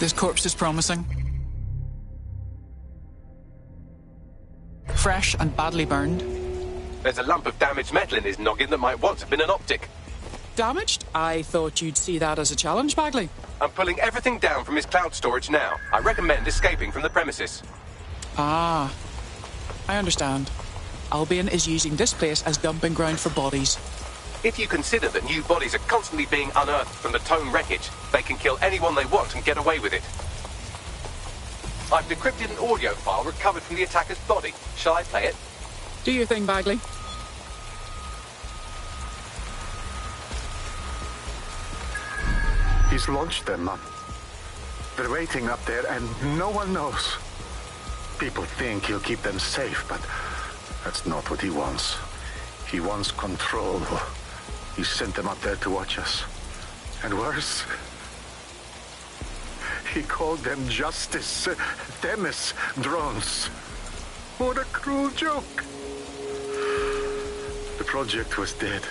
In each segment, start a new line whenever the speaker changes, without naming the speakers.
This corpse is promising. Fresh and badly burned.
There's a lump of damaged metal in his noggin that might once have been an optic.
Damaged? I thought you'd see that as a challenge, Bagley.
I'm pulling everything down from his cloud storage now. I recommend escaping from the premises.
Ah, I understand. Albion is using this place as dumping ground for bodies.
If you consider that new bodies are constantly being unearthed from the Tone wreckage, they can kill anyone they want and get away with it. I've decrypted an audio file recovered from the attacker's body. Shall I play it?
Do your thing, Bagley.
He's launched them, Mum. They're waiting up there and no one knows. People think he'll keep them safe, but that's not what he wants. He wants control. He sent them up there to watch us. And worse, he called them Justice, Themis drones. What a cruel joke. The project was dead,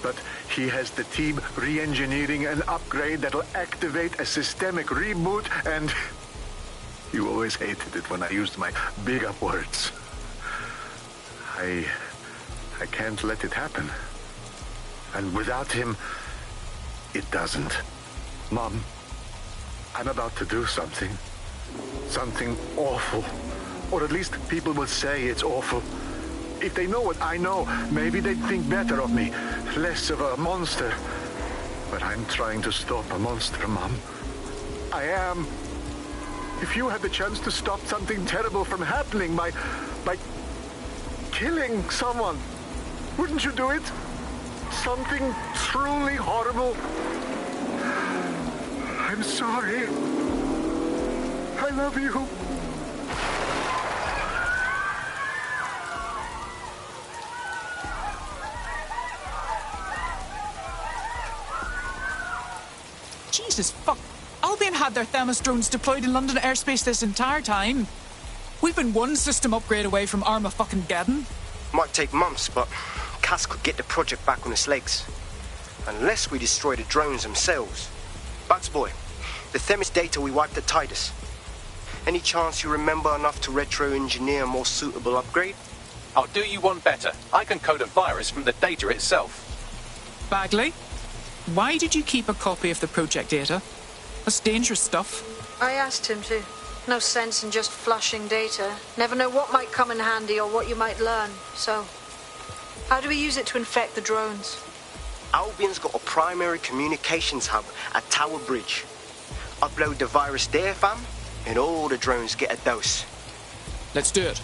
but he has the team re-engineering an upgrade that'll activate a systemic reboot, and you always hated it when I used my big up words. I can't let it happen. And without him, it doesn't. Mom, I'm about to do something. Something awful. Or at least people will say it's awful. If they know what I know, maybe they'd think better of me. Less of a monster. But I'm trying to stop a monster, Mom. I am. If you had the chance to stop something terrible from happening by killing someone, wouldn't you do it? Something truly horrible. I'm sorry. I love you.
Jesus fuck. Albion had their Themis drones deployed in London airspace this entire time. We've been one system upgrade away from Armageddon.
Might take months, but Cass could get the project back on its legs. Unless we destroy the drones themselves. Bugs boy, the Themis data we wiped at Titus. Any chance you remember enough to retro-engineer a more suitable upgrade?
I'll do you one better. I can code a virus from the data itself.
Bagley, why did you keep a copy of the project data? That's dangerous stuff.
I asked him to. No sense in just flushing data. Never know what might come in handy or what you might learn. So, how do we use it to infect the drones?
Albion's got a primary communications hub at Tower Bridge. Upload the virus there, fam, and all the drones get a dose.
Let's do it.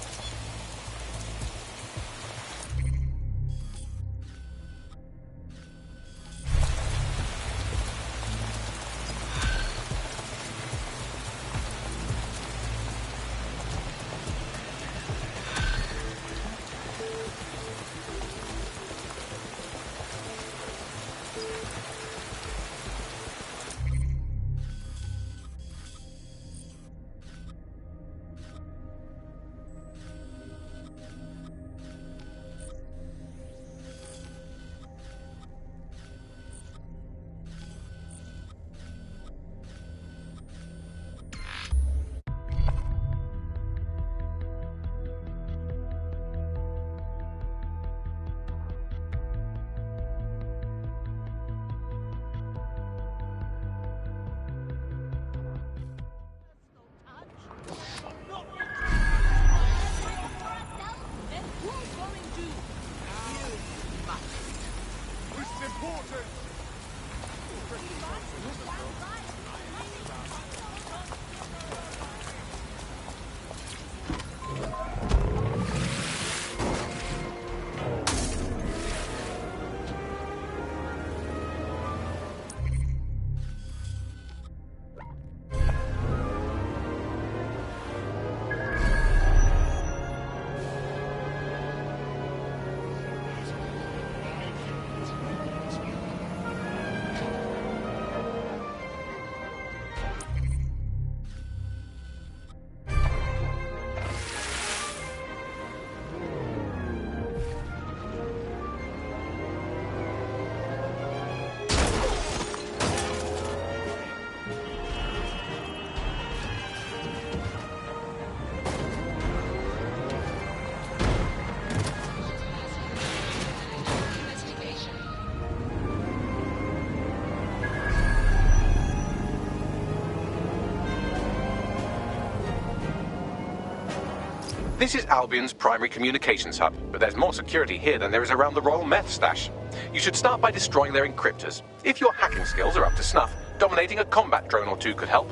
This is Albion's primary communications hub, but there's more security here than there is around the Royal Meth Stash. You should start by destroying their encryptors. If your hacking skills are up to snuff, dominating a combat drone or two could help.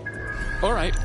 All right.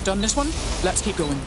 Done this one? Let's keep going.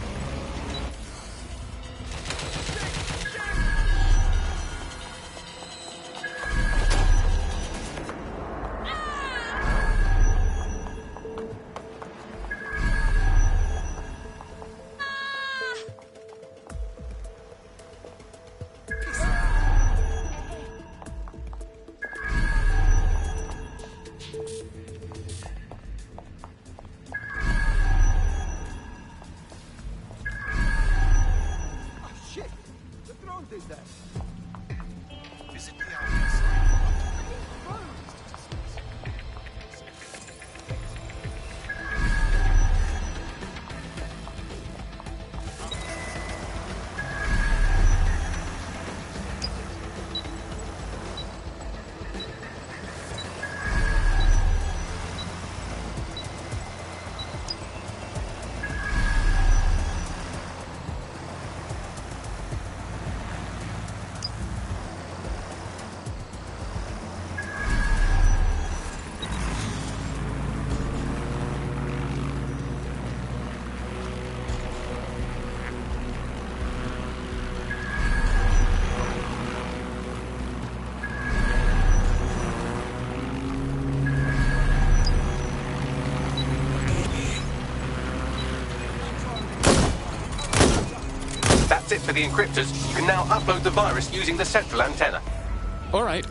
it for the encryptors. You can now upload the virus using the central antenna.
All right.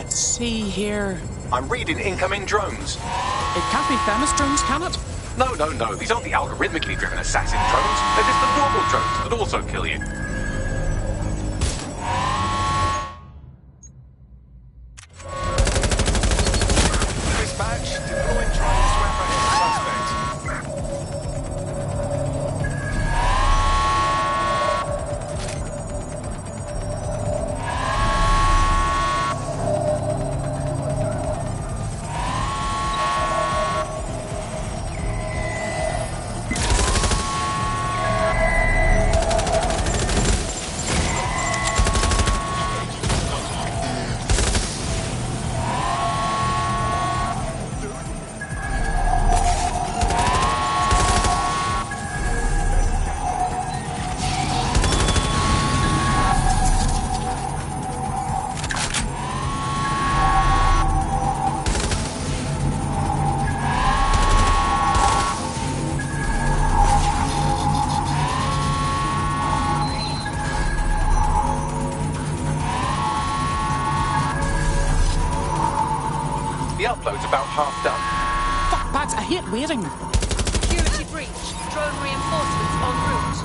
Let's see here.
I'm reading incoming drones.
It can't be Themis drones, can it?
No. These aren't the algorithmically driven assassin drones. They're just the normal drones that also kill you.
Dispatch, deploying drones to apprehend suspect.
The upload's about half done.
Fuck, Pads, I hate waiting.
Security breach. Drone reinforcements en route.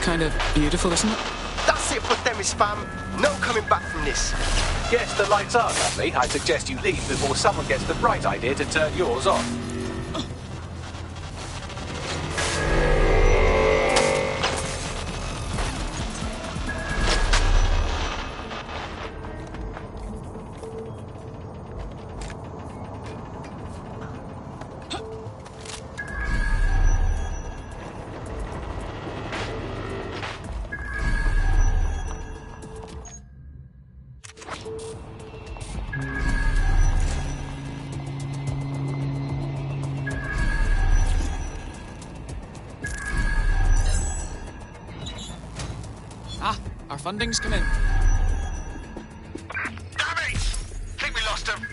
Kind of beautiful, isn't it?
That's it for Themis, fam. No coming back from this.
Yes, the lights are lovely. I suggest you leave before someone gets the bright idea to turn yours on.
Ah, our funding's come in.
Damn it! Think we lost him.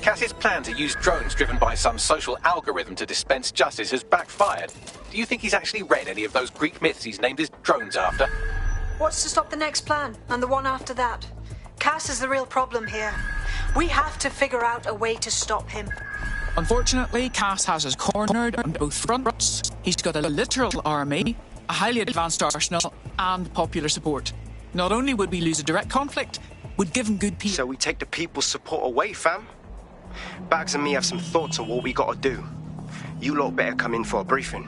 Cass's plan to use drones driven by some social algorithm to dispense justice has backfired. Do you think he's actually read any of those Greek myths he's named his drones after?
What's to stop the next plan, and the one after that? Cass is the real problem here. We have to figure out a way to stop him.
Unfortunately, Cass has us cornered on both fronts. He's got a literal army, a highly advanced arsenal, and popular support. Not only would we lose a direct conflict, we'd give him good peace.
So we take the people's support away, fam? Bags and me have some thoughts on what we gotta do. You lot better come in for a briefing.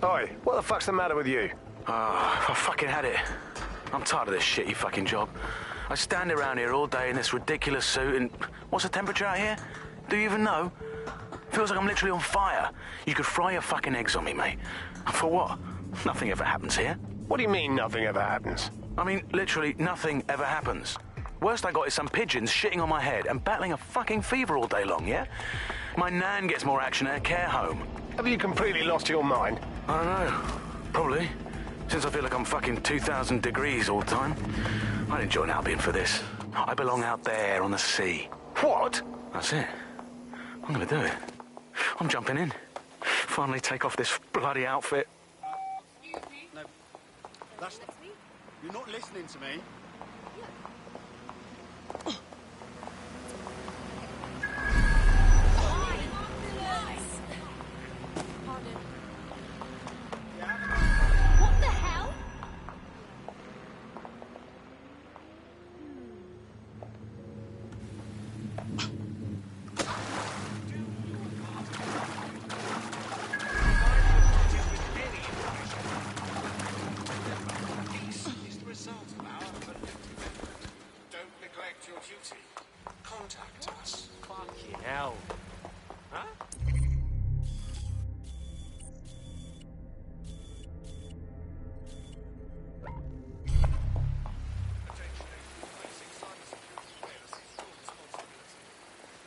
Oi, what the fuck's the matter with you?
I fucking had it. I'm tired of this shitty fucking job. I stand around here all day in this ridiculous suit and... What's the temperature out here? Do you even know? Feels like I'm literally on fire. You could fry your fucking eggs on me, mate. And for what? Nothing ever happens here.
What do you mean nothing ever happens?
I mean, literally nothing ever happens. Worst I got is some pigeons shitting on my head and battling a fucking fever all day long, yeah? My nan gets more action at a care home.
Have you completely lost your mind?
I don't know. Probably. Since I feel like I'm fucking 2,000 degrees all the time. I didn't join Albion for this. I belong out there on the sea.
What?
That's it. I'm gonna do it. I'm jumping in. Finally take off this bloody outfit.
No. You're not listening to me.
What the hell?
Don't neglect your duty. Contact us.
Fucking hell. Huh?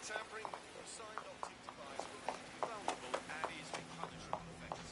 Tampering with your signed optic device will make you vulnerable and is a punishable offence.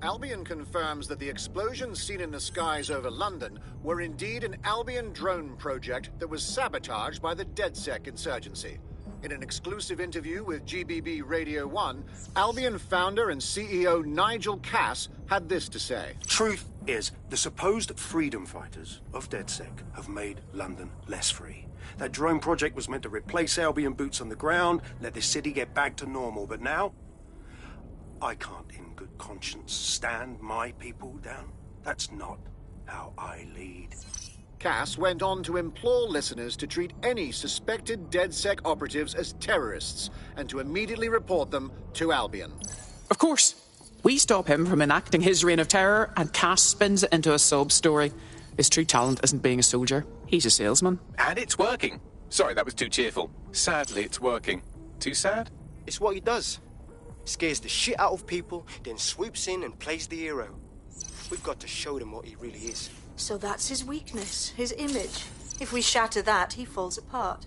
Albion confirms that the explosions seen in the skies over London were indeed an Albion drone project that was sabotaged by the DedSec insurgency. In an exclusive interview with GBB Radio 1, Albion founder and CEO Nigel Cass had this to say.
Truth is, the supposed freedom fighters of DedSec have made London less free. That drone project was meant to replace Albion boots on the ground, let the city get back to normal, but now I can't in good conscience stand my people down. That's not how I lead.
Cass went on to implore listeners to treat any suspected DedSec operatives as terrorists and to immediately report them to Albion.
Of course, we stop him from enacting his reign of terror, and Cass spins it into a sob story. His true talent isn't being a soldier. He's a salesman.
And it's working. Sorry, that was too cheerful. Sadly, it's working. Too sad?
It's what he does. Scares the shit out of people, then swoops in and plays the hero. We've got to show them what he really is.
So that's his weakness, his image. If we shatter that, he falls apart.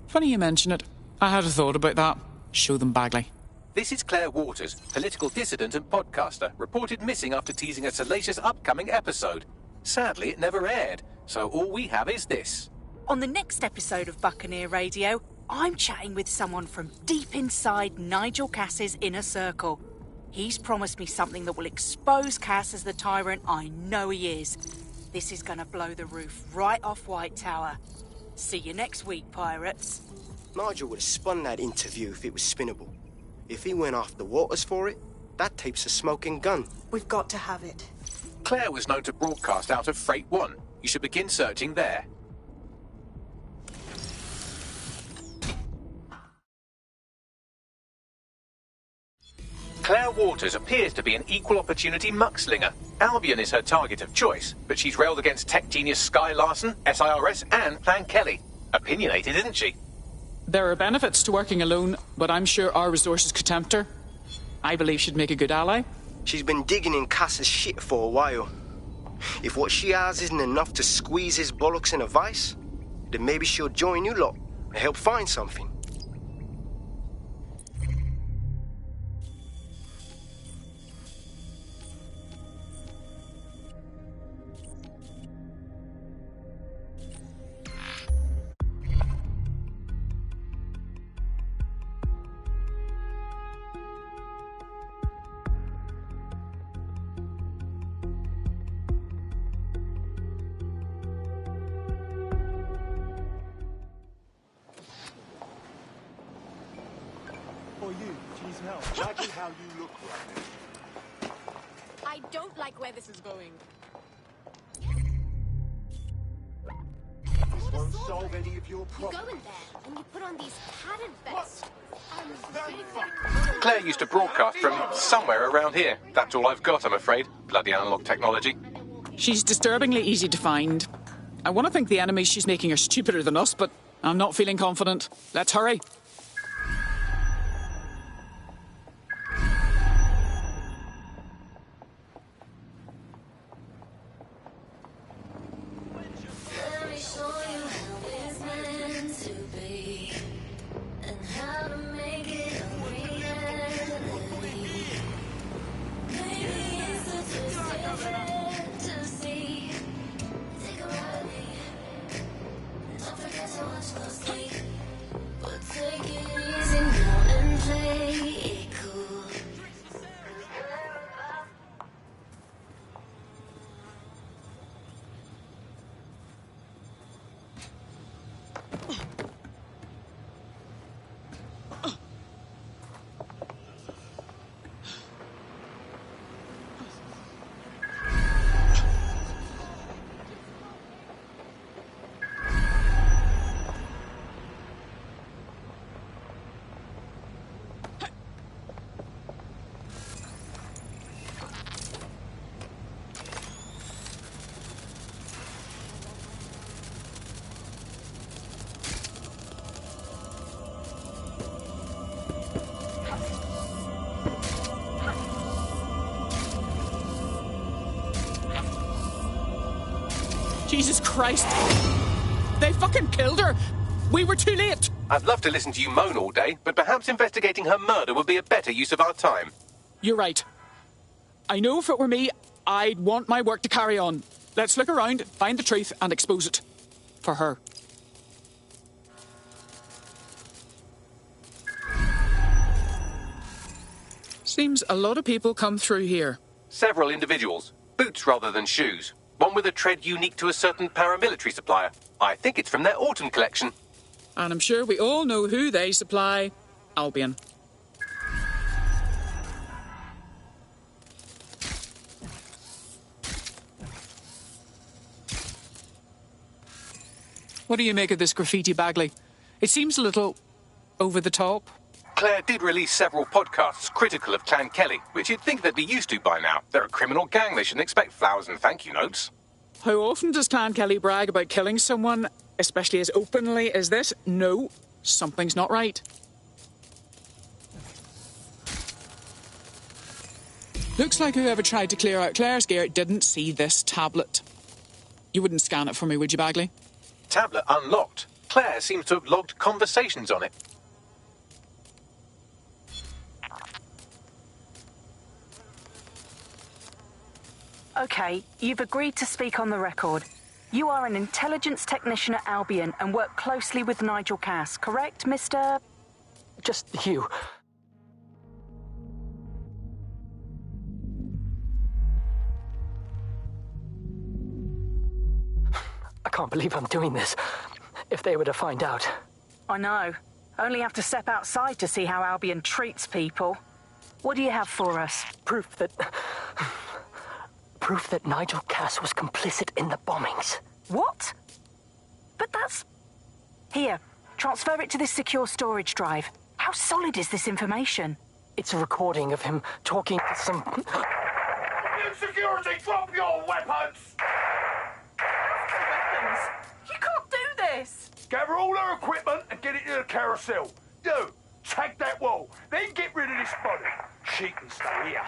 Funny you mention it. I had a thought about that. Show them Bagley.
This is Claire Waters, political dissident and podcaster, reported missing after teasing a salacious upcoming episode. Sadly, it never aired, so all we have is this.
On the next episode of Buccaneer Radio, I'm chatting with someone from deep inside Nigel Cass's inner circle. He's promised me something that will expose Cass as the tyrant I know he is. This is gonna blow the roof right off White Tower. See you next week, pirates.
Nigel would have spun that interview if it was spinnable. If he went after Waters for it, that tape's a smoking gun.
We've got to have it.
Claire was known to broadcast out of Freight 1. You should begin searching there. Claire Waters appears to be an equal opportunity muckslinger. Albion is her target of choice, but she's railed against tech genius Sky Larson, SIRS, and Plan Kelly. Opinionated, isn't she?
There are benefits to working alone, but I'm sure our resources could tempt her. I believe she'd make a good ally.
She's been digging in Cass's shit for a while. If what she has isn't enough to squeeze his bollocks in a vice, then maybe she'll join you lot and help find something.
Imagine how you look right now.
I don't like where this is going.
This won't solve any of your
You
problems.
go in there and you put on these padded vests.
Claire used to broadcast from somewhere around here. That's all I've got, I'm afraid. Bloody analog technology.
She's disturbingly easy to find. I want to think the enemies she's making are stupider than us, but I'm not feeling confident. Let's hurry. Jesus Christ. They fucking killed her. We were too late.
I'd love to listen to you moan all day, but perhaps investigating her murder would be a better use of our time.
You're right. I know if it were me, I'd want my work to carry on. Let's look around, find the truth, and expose it. For her. Seems a lot of people come through here.
Several individuals. Boots rather than shoes. One with a tread unique to a certain paramilitary supplier. I think it's from their autumn collection.
And I'm sure we all know who they supply. Albion. What do you make of this graffiti, Bagley? It seems a little over the top.
Claire did release several podcasts critical of Clan Kelly, which you'd think they'd be used to by now. They're a criminal gang. They shouldn't expect flowers and thank you notes.
How often does Clan Kelly brag about killing someone, especially as openly as this? No, something's not right. Looks like whoever tried to clear out Claire's gear didn't see this tablet. You wouldn't scan it for me, would you, Bagley?
Tablet unlocked. Claire seems to have logged conversations on it.
Okay, you've agreed to speak on the record. You are an intelligence technician at Albion and work closely with Nigel Cass, correct, Mr...?
Just you. I can't believe I'm doing this. If they were to find out.
I know. Only have to step outside to see how Albion treats people. What do you have for us?
Proof that Nigel Cass was complicit in the bombings.
What? But that's... Here, transfer it to this secure storage drive. How solid is this information?
It's a recording of him talking to some...
Security, drop your weapons!
You can't do this!
Gather all her equipment and get it to the carousel. You, tag that wall, then get rid of this body. She can stay here.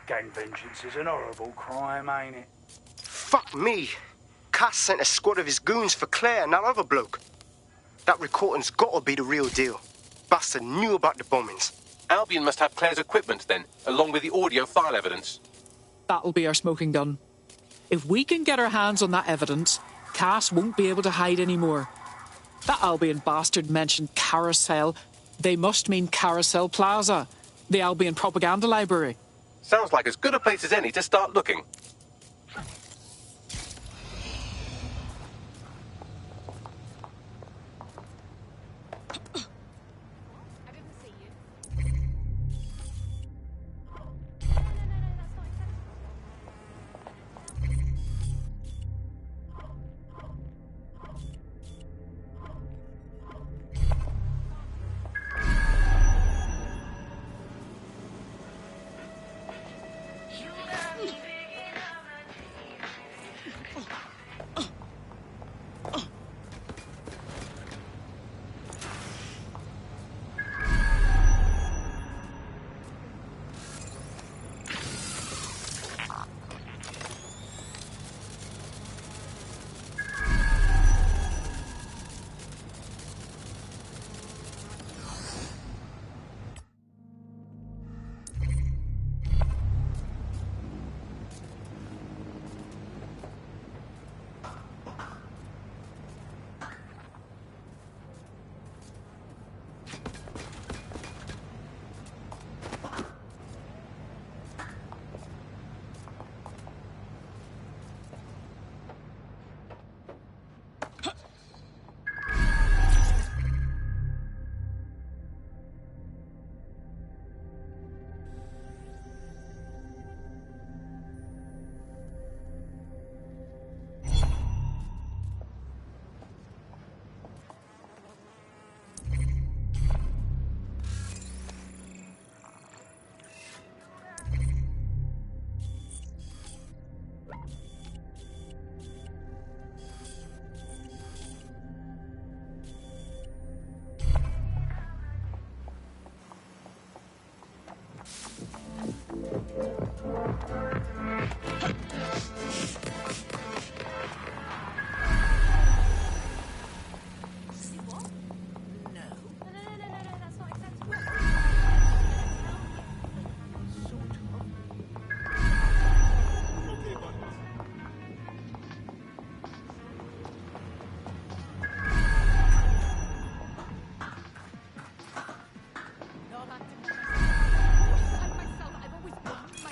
Gang vengeance is an horrible crime, ain't it?
Fuck me. Cass sent a squad of his goons for Claire and that other bloke. That recording's gotta be the real deal. Bastard knew about the bombings.
Albion must have Claire's equipment then, along with the audio file evidence.
That'll be our smoking gun. If we can get our hands on that evidence, Cass won't be able to hide anymore. That Albion bastard mentioned Carousel. They must mean Carousel Plaza, the Albion propaganda library.
Sounds like as good a place as any to start looking.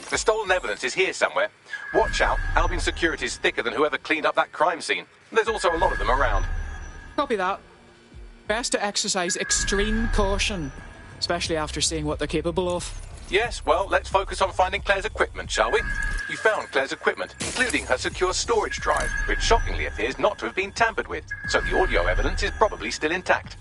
The stolen evidence is here somewhere. Watch out, Albion security is thicker than whoever cleaned up that crime scene. There's also a lot of them around.
Copy that. Best to exercise extreme caution, especially after seeing what they're capable of.
Yes, well, let's focus on finding Claire's equipment, shall we? You found Claire's equipment, including her secure storage drive, which shockingly appears not to have been tampered with, so the audio evidence is probably still intact.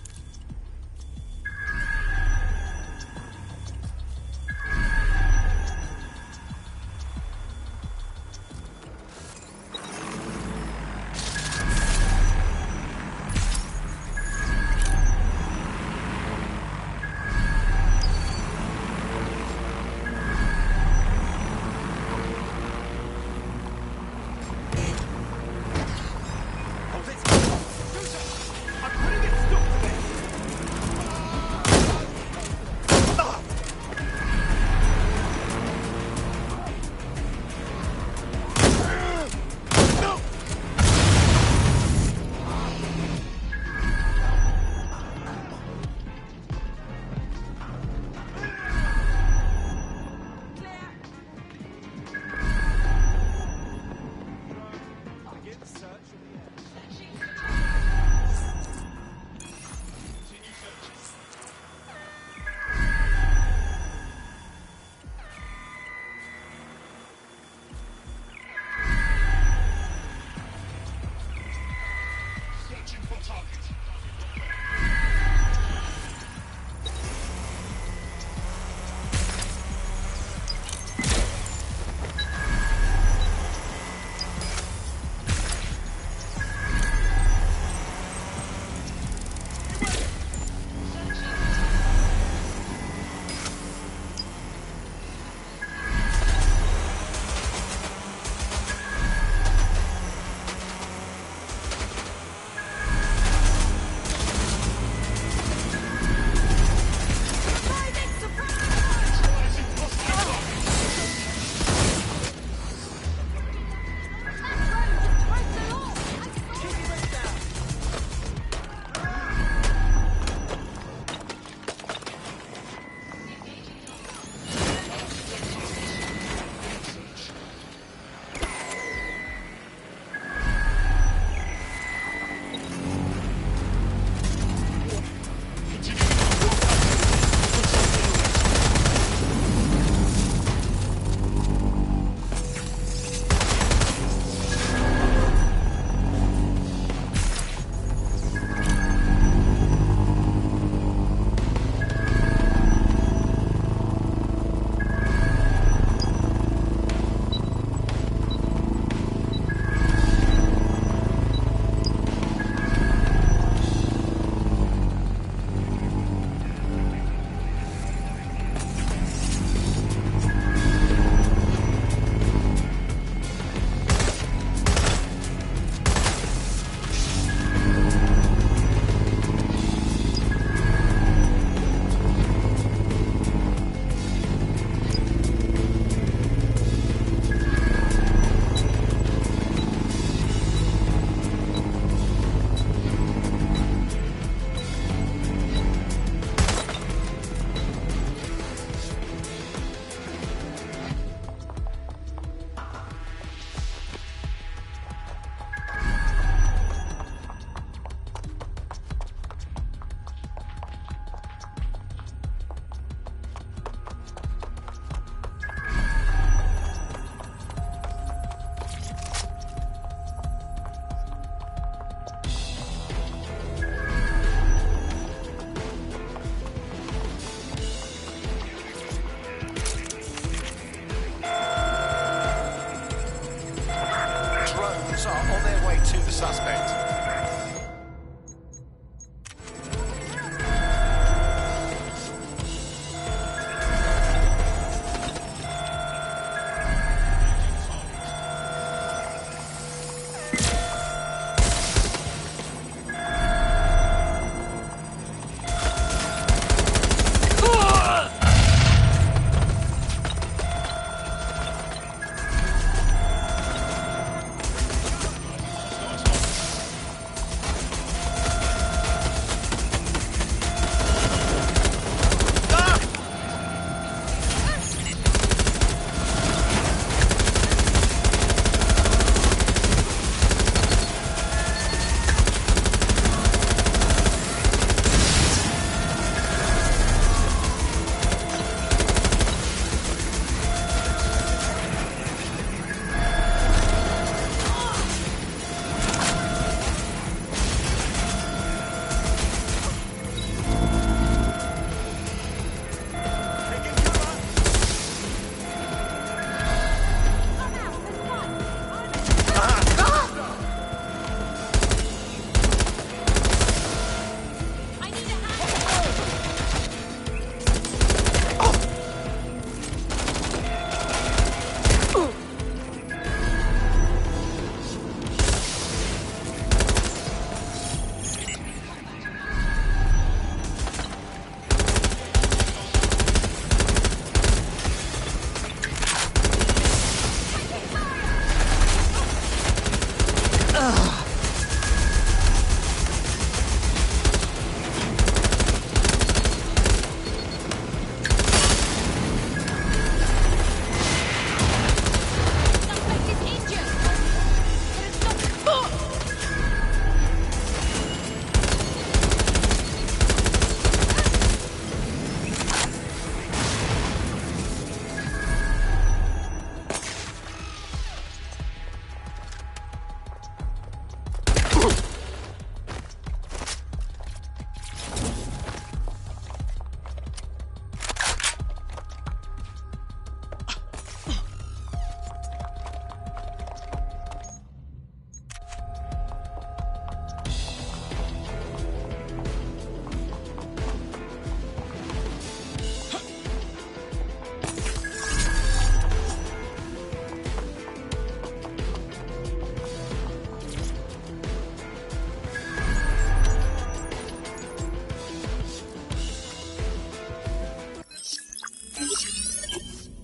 Officers are on their way to the suspect.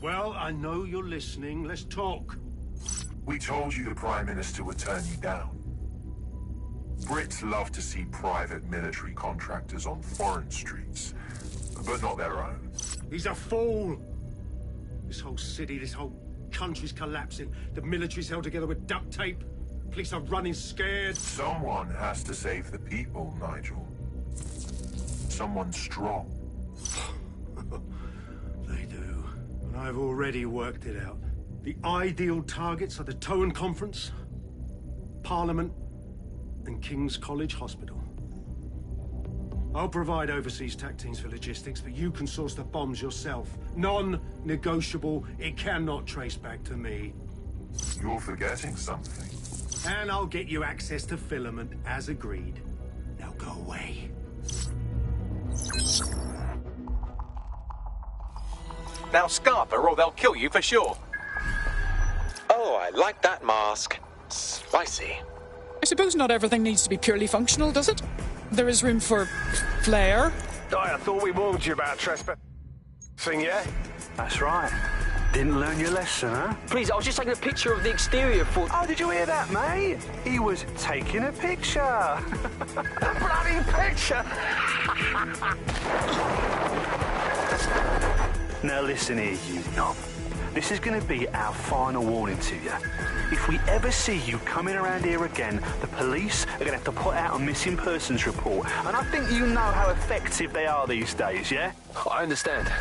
Well, I know you're listening. Let's talk.
We told you the Prime Minister would turn you down. Brits love to see private military contractors on foreign streets, but not their own.
He's a fool. This whole city, this whole country's collapsing. The military's held together with duct tape. Police are running scared.
Someone has to save the people, Nigel. Someone strong.
They do. And I've already worked it out. The ideal targets are the Towan Conference, Parliament, and King's College Hospital. I'll provide overseas tac teams for logistics, but you can source the bombs yourself. Non-negotiable. It cannot trace back to me.
You're forgetting something.
And I'll get you access to filament, as agreed. Now go away.
Now scarper or they'll kill you for sure.
Oh, I like that mask. Spicy.
I suppose not everything needs to be purely functional, does it? There is room for flair.
I thought we warned you about trespassing, yeah?
That's right. Didn't learn your lesson, huh?
Please, I was just taking a picture of the exterior for...
Oh, did you hear that, mate? He was taking a picture.
A bloody picture!
Now listen here, you knob. This is going to be our final warning to you. If we ever see you coming around here again, the police are going to have to put out a missing persons report. And I think you know how effective they are these days, yeah?
I understand.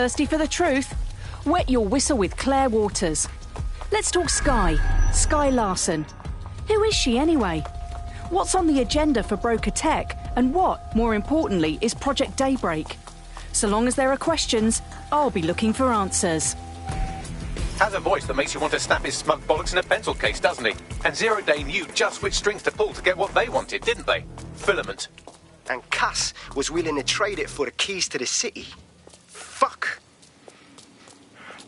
Thirsty for the truth? Wet your whistle with Claire Waters. Let's talk Sky. Sky Larson. Who is she anyway? What's on the agenda for Broker Tech? And what, more importantly, is Project Daybreak? So long as there are questions, I'll be looking for answers.
Has a voice that makes you want to snap his smug bollocks in a pencil case, doesn't he? And Zero Day knew just which strings to pull to get what they wanted, didn't they? Filament.
And Cass was willing to trade it for the keys to the city. Fuck.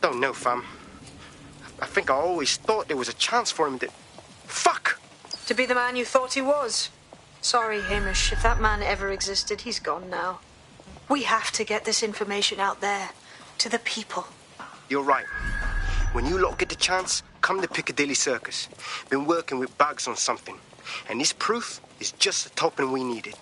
Don't know, fam. I think I always thought there was a chance for him to... Fuck!
To be the man you thought he was. Sorry, Hamish. If that man ever existed, he's gone now. We have to get this information out there. To the people.
You're right. When you lot get the chance, come to Piccadilly Circus. Been working with Bugs on something. And this proof is just the token we needed.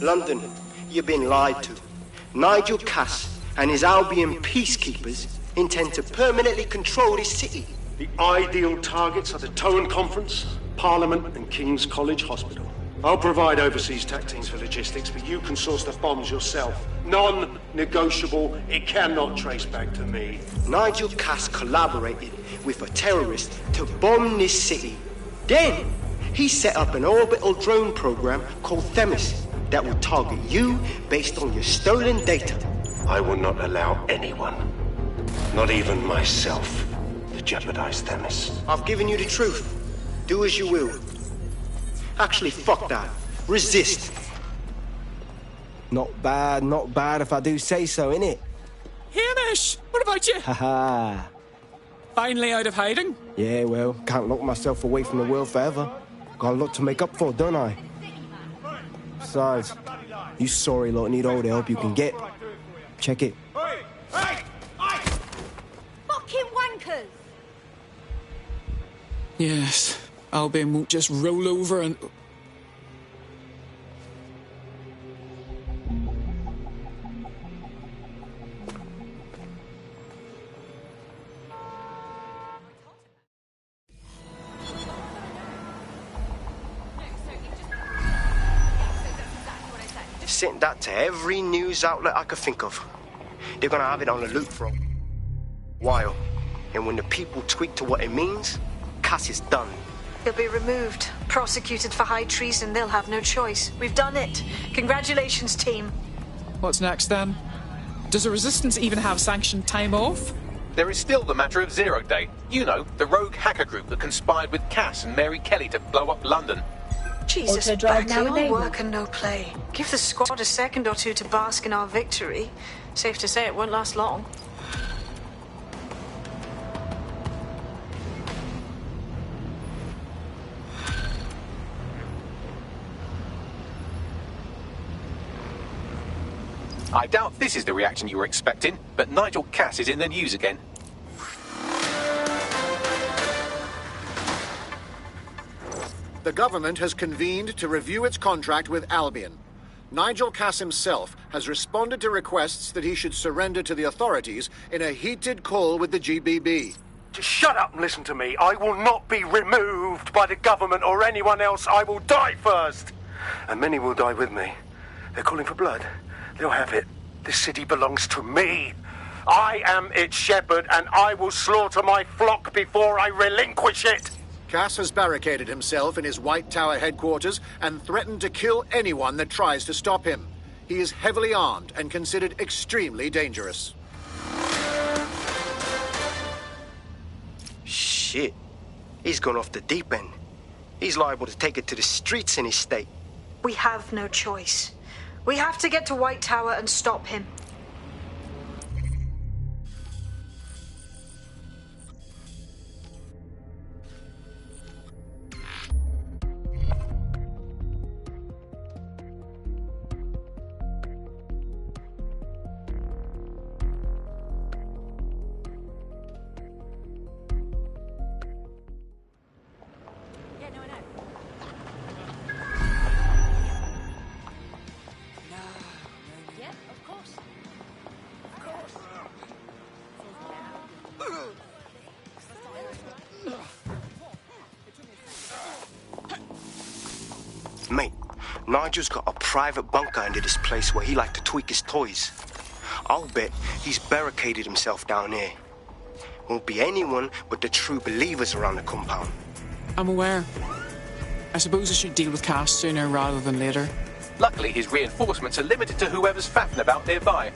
London, you've been lied to. Nigel Cass and his Albion peacekeepers intend to permanently control this city.
The ideal targets are the Towan Conference, Parliament and King's College Hospital. I'll provide overseas tech teams for logistics, but you can source the bombs yourself. Non-negotiable, it cannot trace back to me.
Nigel Cass collaborated with a terrorist to bomb this city. Then, he set up an orbital drone program called Themis that will target you based on your stolen data.
I will not allow anyone, not even myself, to jeopardize Themis.
I've given you the truth. Do as you will. Actually, fuck that. Resist.
Not bad if I do say so, innit?
Hamish! What about you?
Haha.
Finally out of hiding?
Yeah, well, can't lock myself away from the world forever. Got a lot to make up for, don't I? Besides, you sorry lot need all the help you can get. Check it.
Fucking wankers!
Yes, Albion won't just roll over and...
sent that to every news outlet I could think of. They're gonna have it on the loop for a while. And when the people tweak to what it means, Cass is done.
He'll be removed, prosecuted for high treason. They'll have no choice. We've done it. Congratulations, team.
What's next, then? Does the Resistance even have sanctioned time off?
There is still the matter of Zero Day. You know, the rogue hacker group that conspired with Cass and Mary Kelly to blow up London.
Jesus,
Auto-drive
Becky,
now
all
enabled.
work and no play. Give the squad a second or two to bask in our victory. Safe to say it won't last long.
I doubt this is the reaction you were expecting, but Nigel Cass is in the news again.
The government has convened to review its contract with Albion. Nigel Cass himself has responded to requests that he should surrender to the authorities in a heated call with the GBB.
Just shut up and listen to me. I will not be removed by the government or anyone else. I will die first. And many will die with me. They're calling for blood. They'll have it. This city belongs to me. I am its shepherd, and I will slaughter my flock before I relinquish it.
Cass has barricaded himself in his White Tower headquarters and threatened to kill anyone that tries to stop him. He is heavily armed and considered extremely dangerous.
Shit. He's gone off the deep end. He's liable to take it to the streets in his state.
We have no choice. We have to get to White Tower and stop him.
Mate, Nigel's got a private bunker under this place where he likes to tweak his toys. I'll bet he's barricaded himself down here. Won't be anyone but the true believers around the compound.
I'm aware. I suppose I should deal with Cass sooner rather than later.
Luckily, his reinforcements are limited to whoever's faffing about nearby.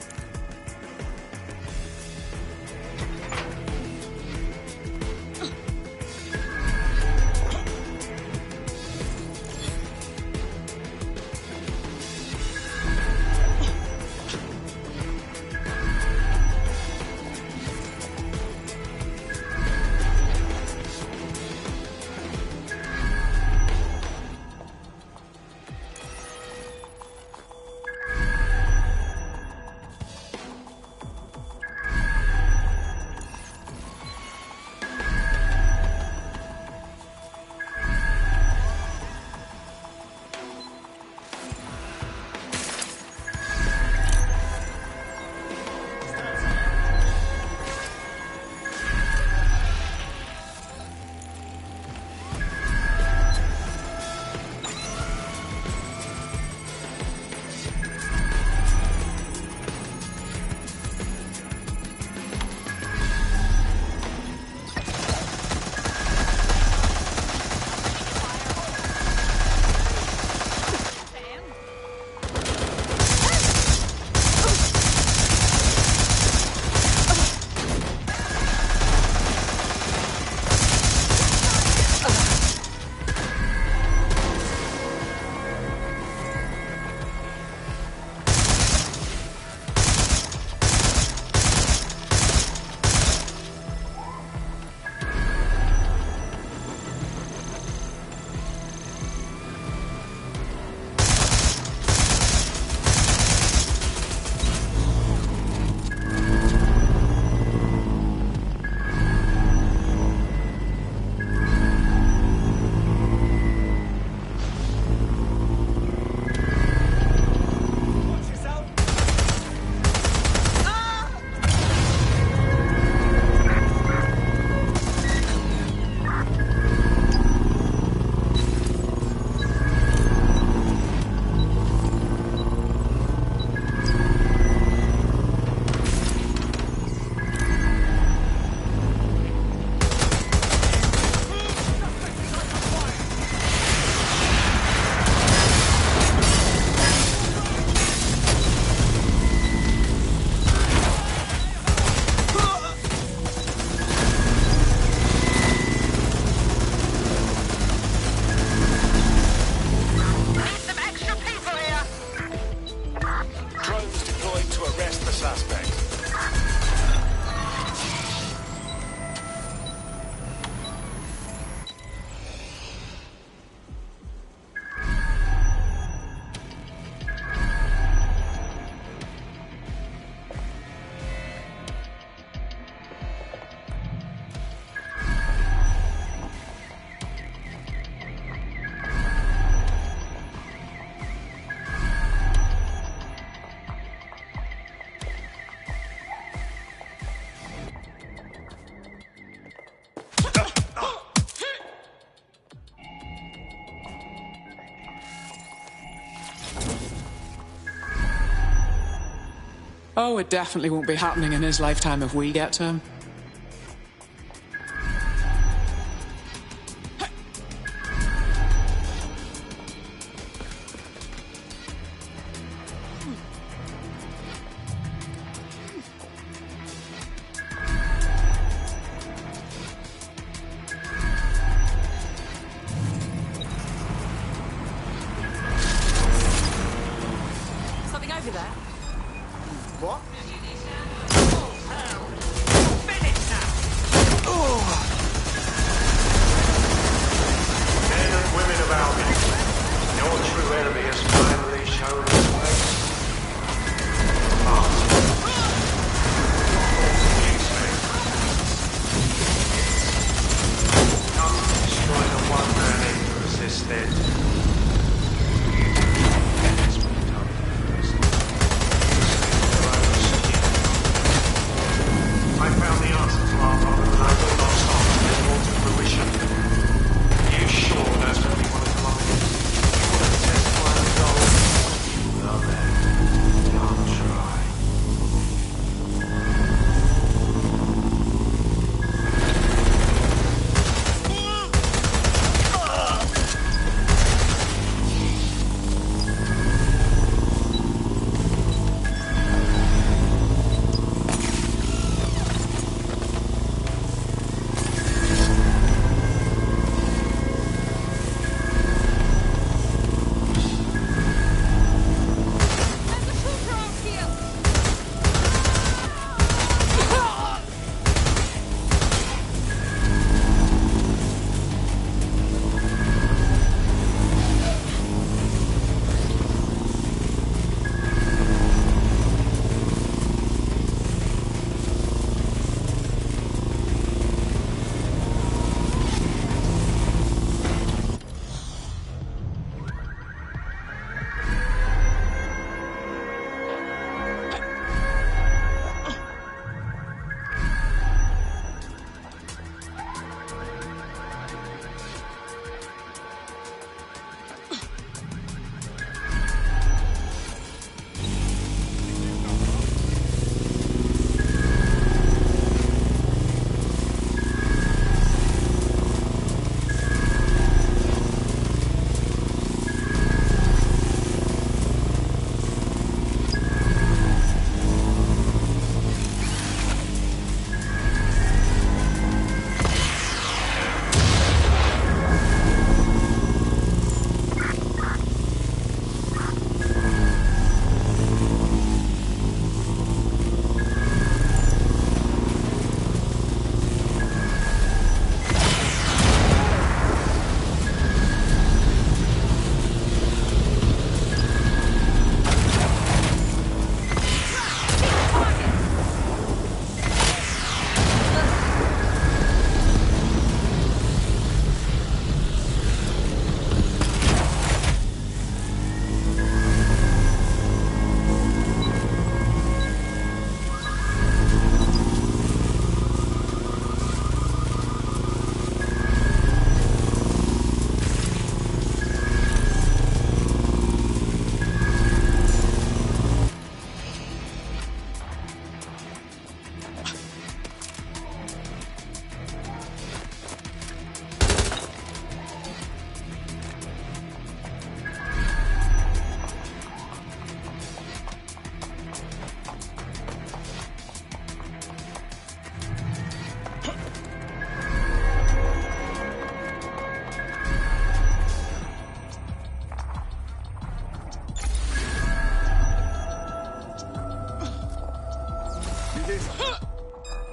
Oh, it definitely won't be happening in his lifetime if we get to him.
Something over there?
What?
Men and women of Albion, your true enemy has finally shown his face. Come destroy the one man who resists then. I found the answer to our problem and I will not stop until it's brought to fruition. Are you sure that's what we want to come up against? You want to test my resolve? Well then, I'll try.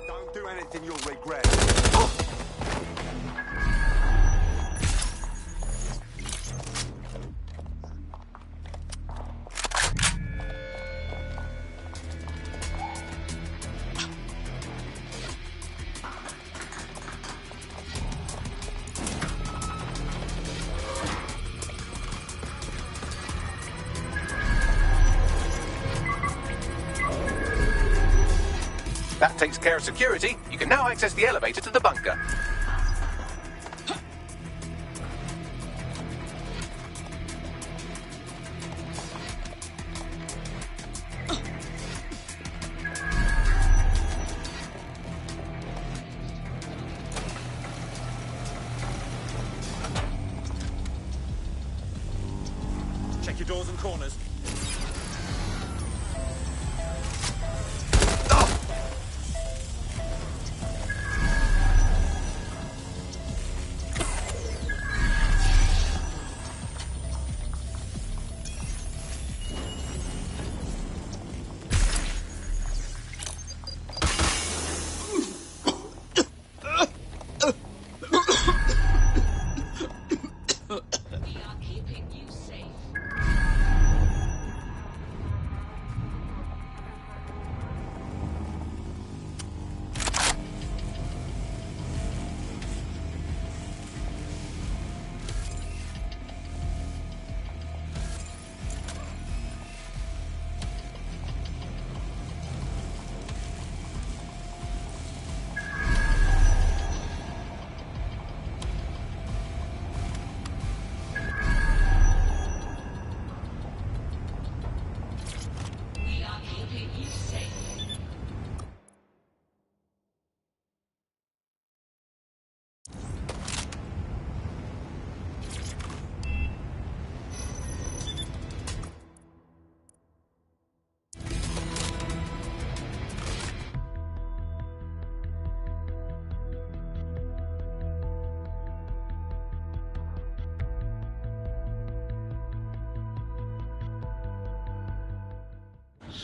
Don't do anything you'll regret.
That takes care of security. You can now access the elevator to the bunker.
doors and corners.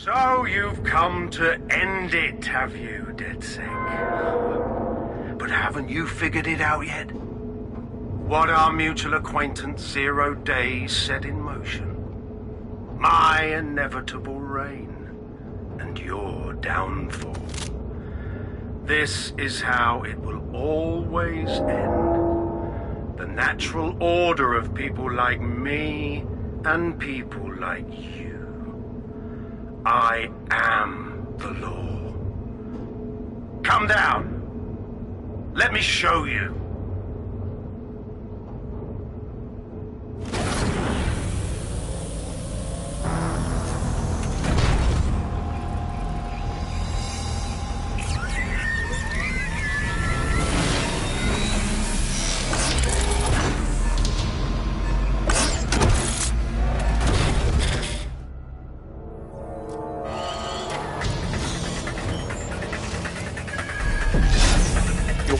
So you've come to end it, have you, DedSec? But haven't you figured it out yet? What our mutual acquaintance 0 Days set in motion? My inevitable reign and your downfall. This is how it will always end. The natural order of people like me and people like you. I am the law. Come down. Let me show you.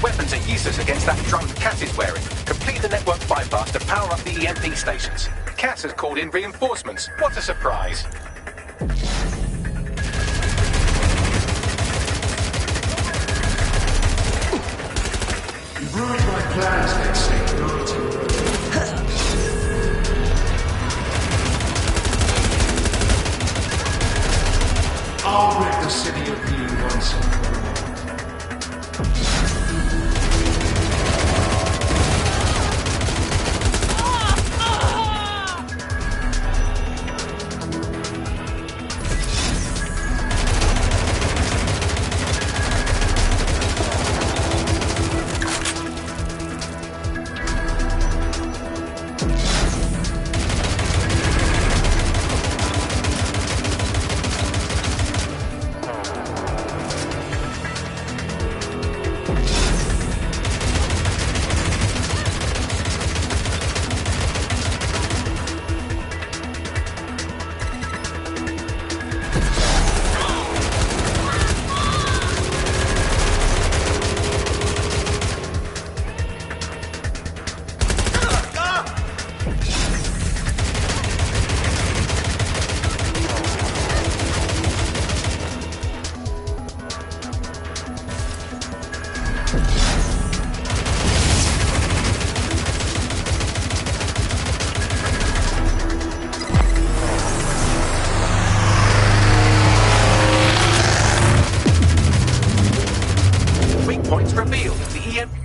Weapons are useless against that drone Cass is wearing. Complete the network bypass to power up the EMP stations. Cass has called in reinforcements. What a surprise.
You've ruined my plans, DedSec, don't you? I'll rid the city of you once and for all.
Points revealed. The EMP